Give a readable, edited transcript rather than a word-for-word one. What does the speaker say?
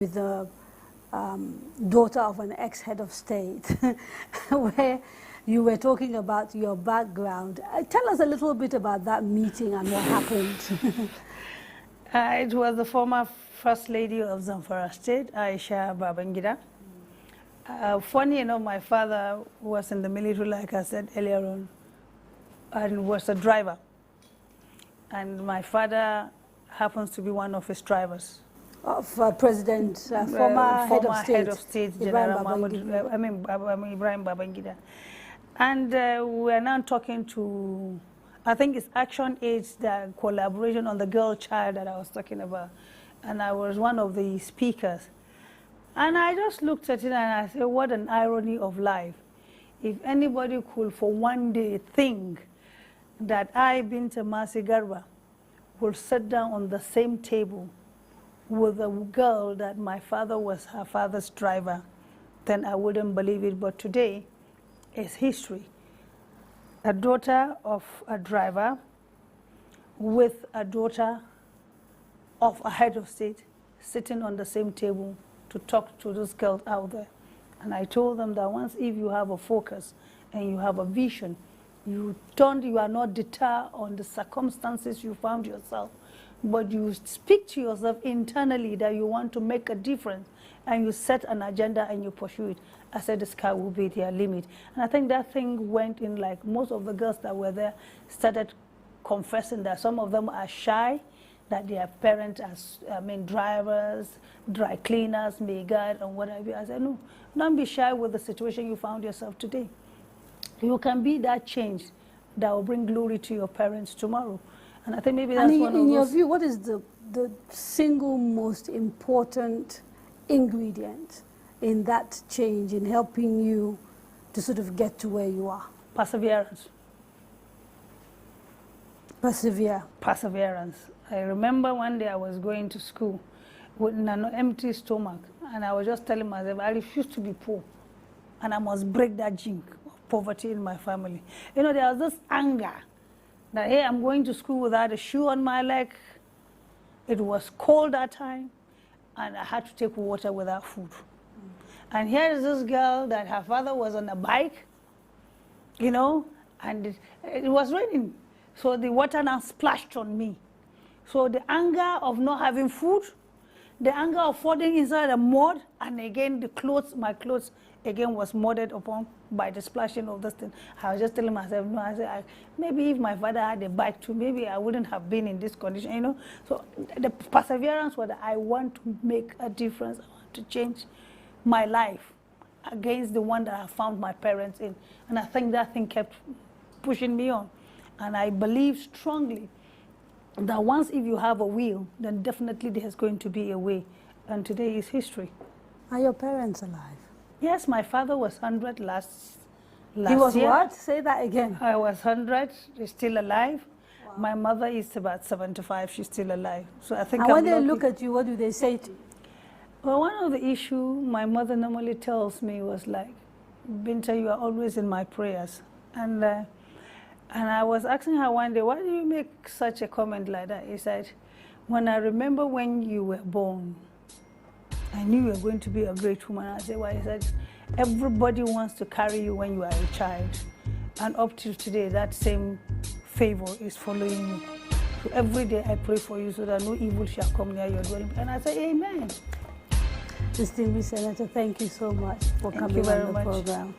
with the daughter of an ex-head of state, where you were talking about your background. Tell us a little bit about that meeting and what happened. It was the former First Lady of Zamfara State, Aisha Babangida. Funny enough, my father was in the military, like I said earlier on, and was a driver. And my father happens to be one of his drivers. Of President, former head of state, General Ibrahim Babangida. And we are now talking to, I think it's Action Aid, the collaboration on the girl child that I was talking about. And I was one of the speakers. And I just looked at it and I said, what an irony of life. If anybody could for one day think that I, Binta Masi Garba, will sit down on the same table with a girl that my father was her father's driver, then I wouldn't believe it. But today is history. A daughter of a driver with a daughter of a head of state sitting on the same table to talk to those girls out there. And I told them that once if you have a focus and you have a vision, you are not deterred on the circumstances you found yourself, but you speak to yourself internally that you want to make a difference, and you set an agenda and you pursue it. I said the sky will be their limit. And I think that thing went in, like most of the girls that were there started confessing that some of them are shy, that their parents are, drivers, dry cleaners, maid, and whatever. I said, no, don't be shy with the situation you found yourself today. You can be that change that will bring glory to your parents tomorrow. And I think maybe that's one of those. In your view, what is the single most important ingredient in that change, in helping you to sort of get to where you are? Perseverance. Persevere. Perseverance. I remember one day I was going to school with an empty stomach, and I was just telling myself, I refuse to be poor, and I must break that jinx of poverty in my family. You know, there was this anger that, hey, I'm going to school without a shoe on my leg. It was cold that time, and I had to take water without food. And here is this girl that her father was on a bike, you know, and it was raining. So the water now splashed on me. So the anger of not having food, the anger of falling inside the mud, and again the clothes, my clothes again was mudded upon by the splashing of this thing. I was just telling myself, no, I said, maybe if my father had a bike too, maybe I wouldn't have been in this condition, you know. So the perseverance was that I want to make a difference, I want to change my life against the one that I found my parents in. And I think that thing kept pushing me on. And I believe strongly that once if you have a will, then definitely there's going to be a way. And today is history. Are your parents alive? Yes, my father was 100 last year. He was what? Say that again. I was 100, he's still alive. Wow. My mother is about 75, she's still alive. So I think and when they look at you, what do they say to you? Well, one of the issues my mother normally tells me was like, Binta, you are always in my prayers. And I was asking her one day, why do you make such a comment like that? He said, when I remember when you were born, I knew you were going to be a great woman. I said, why? He said, everybody wants to carry you when you are a child. And up till today, that same favor is following you. So every day I pray for you so that no evil shall come near your dwelling. And I say, amen. Distinguished Senator, thank you so much for coming on the program.